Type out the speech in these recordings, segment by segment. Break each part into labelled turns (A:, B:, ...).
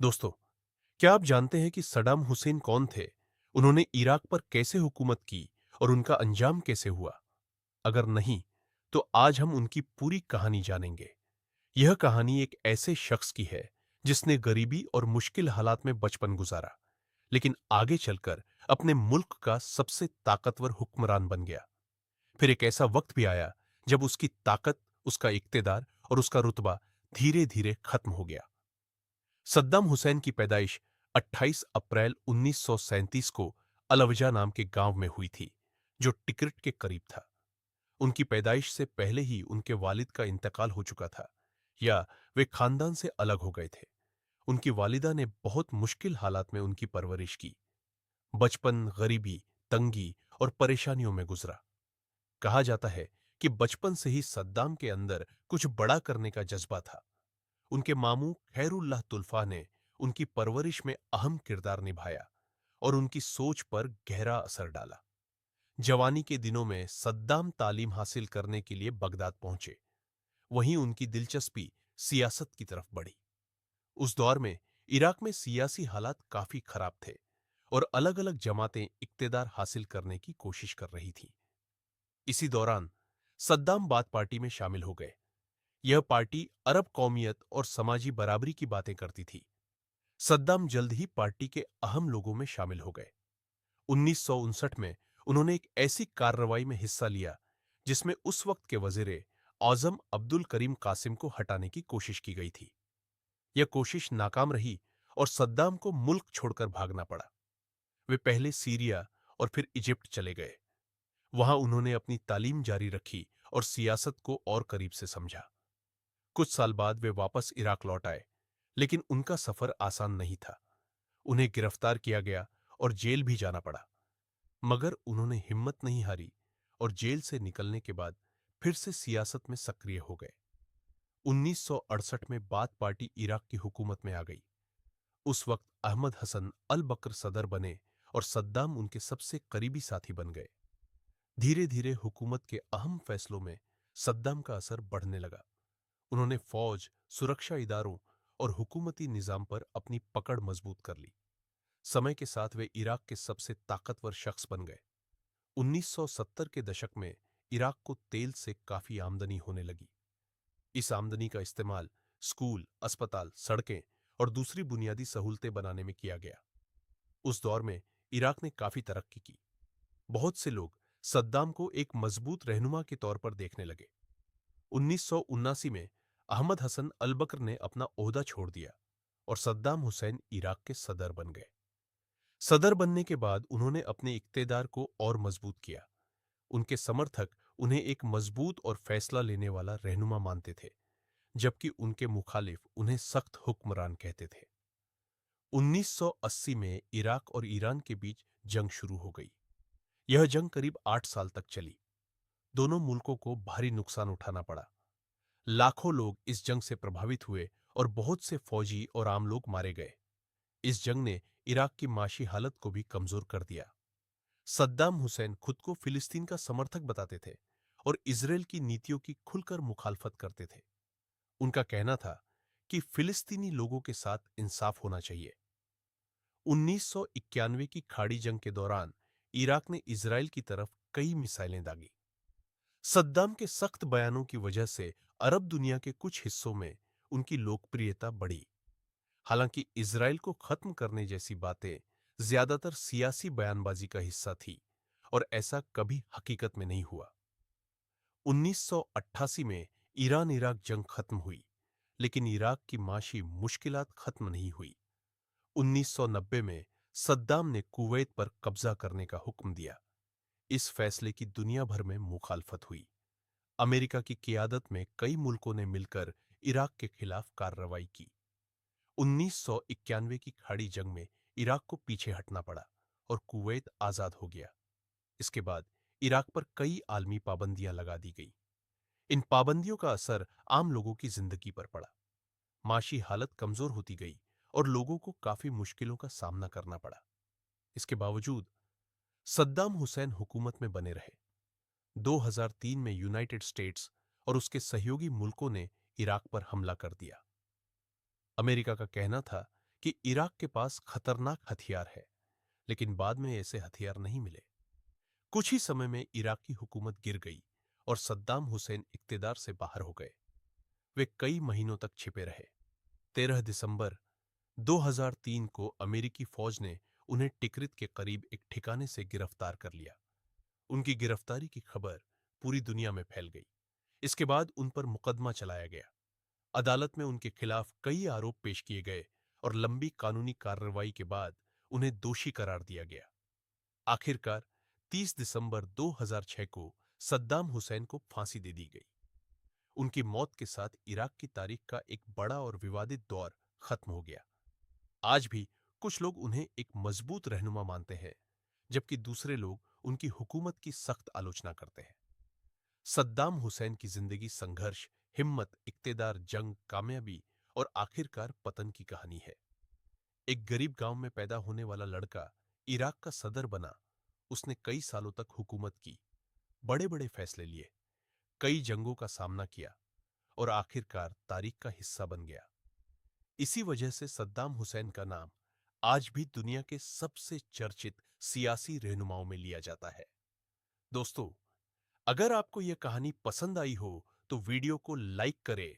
A: दोस्तों, क्या आप जानते हैं कि सद्दाम हुसैन कौन थे? उन्होंने इराक पर कैसे हुकूमत की और उनका अंजाम कैसे हुआ? अगर नहीं, तो आज हम उनकी पूरी कहानी जानेंगे। यह कहानी एक ऐसे शख्स की है जिसने गरीबी और मुश्किल हालात में बचपन गुजारा, लेकिन आगे चलकर अपने मुल्क का सबसे ताकतवर हुक्मरान बन गया। फिर एक ऐसा वक्त भी आया जब उसकी ताकत, उसका इक्तेदार और उसका रुतबा धीरे-धीरे खत्म हो गया। सद्दाम हुसैन की पैदाइश 28 अप्रैल 1937 को अलवजा नाम के गांव में हुई थी, जो टिकरिट के करीब था। उनकी पैदाइश से पहले ही उनके वालिद का इंतकाल हो चुका था, या वे खानदान से अलग हो गए थे। उनकी वालिदा ने बहुत मुश्किल हालात में उनकी परवरिश की। बचपन गरीबी, तंगी और परेशानियों में गुजरा। कहा जाता है कि बचपन से ही सद्दाम के अंदर कुछ बड़ा करने का जज्बा था। उनके मामू खैरुल्लाह तुल्फा ने उनकी परवरिश में अहम किरदार निभाया और उनकी सोच पर गहरा असर डाला। जवानी के दिनों में सद्दाम तालीम हासिल करने के लिए बगदाद पहुंचे। वहीं उनकी दिलचस्पी सियासत की तरफ बढ़ी। उस दौर में इराक में सियासी हालात काफी खराब थे और अलग-अलग जमातें इक्तेदार हासिल करने की कोशिश कर रही थीं। इसी दौरान सद्दाम बाथ पार्टी में शामिल हो गए। यह पार्टी अरब कौमियत और समाजी बराबरी की बातें करती थी। सद्दाम जल्द ही पार्टी के अहम लोगों में शामिल हो गए। 1959 में उन्होंने एक ऐसी कार्रवाई में हिस्सा लिया जिसमें उस वक्त के वजीर आजम अब्दुल करीम कासिम को हटाने की कोशिश की गई थी। यह कोशिश नाकाम रही और सद्दाम को मुल्क छोड़कर भागना पड़ा। वे पहले सीरिया और फिर इजिप्ट चले गए। वहां उन्होंने अपनी तालीम जारी रखी और सियासत को और करीब से समझा। कुछ साल बाद वे वापस इराक लौट आए, लेकिन उनका सफर आसान नहीं था। उन्हें गिरफ्तार किया गया और जेल भी जाना पड़ा, मगर उन्होंने हिम्मत नहीं हारी और जेल से निकलने के बाद फिर से सियासत में सक्रिय हो गए। 1968 में बाथ पार्टी इराक की हुकूमत में आ गई। उस वक्त अहमद हसन अल बकर सदर बने और सद्दाम उनके सबसे करीबी साथी बन गए। धीरे धीरे हुकूमत के अहम फैसलों में सद्दाम का असर बढ़ने लगा। उन्होंने फौज, सुरक्षा इदारों और हुकूमती निजाम पर अपनी पकड़ मजबूत कर ली। समय के साथ वे इराक के सबसे ताकतवर शख्स बन गए। 1970 के दशक में इराक को तेल से काफी आमदनी होने लगी। इस आमदनी का इस्तेमाल स्कूल, अस्पताल, सड़कें और दूसरी बुनियादी सहूलतें बनाने में किया गया। उस दौर में इराक ने काफी तरक्की की। बहुत से लोग सद्दाम को एक मजबूत रहनुमा के तौर पर देखने लगे। 1979 में अहमद हसन अल बकर ने अपना ओहदा छोड़ दिया और सद्दाम हुसैन इराक के सदर बन गए। सदर बनने के बाद उन्होंने अपने इक्तेदार को और मजबूत किया। उनके समर्थक उन्हें एक मजबूत और फैसला लेने वाला रहनुमा मानते थे, जबकि उनके मुखालिफ उन्हें सख्त हुक्मरान कहते थे। 1980 में इराक और ईरान के बीच जंग शुरू हो गई। यह जंग करीब 8 साल तक चली। दोनों मुल्कों को भारी नुकसान उठाना पड़ा। लाखों लोग इस जंग से प्रभावित हुए और बहुत से फौजी और आम लोग मारे गए। इस जंग ने इराक की माशी हालत को भी कमजोर कर दिया। सद्दाम हुसैन खुद को फिलिस्तीन का समर्थक बताते थे और इजराइल की नीतियों की खुलकर मुखालफत करते थे। उनका कहना था कि फिलिस्तीनी लोगों के साथ इंसाफ होना चाहिए। 1991 की खाड़ी जंग के दौरान इराक ने इजराइल की तरफ कई मिसाइलें दागी। सद्दाम के सख्त बयानों की वजह से अरब दुनिया के कुछ हिस्सों में उनकी लोकप्रियता बढ़ी। हालांकि इजराइल को खत्म करने जैसी बातें ज्यादातर सियासी बयानबाजी का हिस्सा थी और ऐसा कभी हकीकत में नहीं हुआ। 1988 में ईरान इराक जंग खत्म हुई, लेकिन इराक की माशी मुश्किलात खत्म नहीं हुई। 1990 में सद्दाम ने कुवैत पर कब्जा करने का हुक्म दिया। इस फैसले की दुनिया भर में मुखालफत हुई। अमेरिका की क़ियादत में कई मुल्कों ने मिलकर इराक के खिलाफ कार्रवाई की। 1991 की खाड़ी जंग में इराक को पीछे हटना पड़ा और कुवैत आजाद हो गया। इसके बाद इराक पर कई आलमी पाबंदियां लगा दी गई। इन पाबंदियों का असर आम लोगों की जिंदगी पर पड़ा। माशी हालत कमजोर होती गई और लोगों को काफी मुश्किलों का सामना करना पड़ा। इसके बावजूद सद्दाम हुसैन हुकूमत में बने रहे। 2003 में यूनाइटेड स्टेट्स और उसके सहयोगी मुल्कों ने इराक पर हमला कर दिया। अमेरिका का कहना था कि इराक के पास खतरनाक हथियार है, लेकिन बाद में ऐसे हथियार नहीं मिले। कुछ ही समय में इराक की हुकूमत गिर गई और सद्दाम हुसैन इक्तदार से बाहर हो गए। वे कई महीनों तक छिपे रहे। 13 दिसंबर 2003 को अमेरिकी फौज ने उन्हें टिकरित के करीब एक ठिकाने से गिरफ्तार कर लिया। उनकी गिरफ्तारी की खबर पूरी दुनिया में फैल गई। इसके बाद उन पर मुकदमा चलाया गया। अदालत में उनके खिलाफ कई आरोप पेश किए गए और लंबी कानूनी कार्रवाई के बाद उन्हें दोषी करार दिया गया। आखिरकार 30 दिसंबर 2006 को सद्दाम हुसैन को फांसी दे दी गई। उनकी मौत के साथ इराक की तारीख का एक बड़ा और विवादित दौर खत्म हो गया। आज भी कुछ लोग उन्हें एक मजबूत रहनुमा मानते हैं, जबकि दूसरे लोग उनकी हुकूमत की सख्त आलोचना करते हैं। सद्दाम हुसैन की जिंदगी संघर्ष, हिम्मत, इक्तदार, जंग, कामयाबी और आखिरकार पतन की कहानी है। एक गरीब गांव में पैदा होने वाला लड़का इराक का सदर बना। उसने कई सालों तक हुकूमत की, बड़े बड़े फैसले लिए, कई जंगों का सामना किया और आखिरकार तारीख का हिस्सा बन गया। इसी वजह से सद्दाम हुसैन का नाम आज भी दुनिया के सबसे चर्चित सियासी रहनुमाओं में लिया जाता है। दोस्तों, अगर आपको यह कहानी पसंद आई हो तो वीडियो को लाइक करें,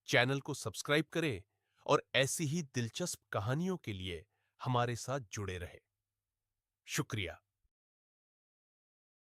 A: चैनल को सब्सक्राइब करें और ऐसी ही दिलचस्प कहानियों के लिए हमारे साथ जुड़े रहें। शुक्रिया।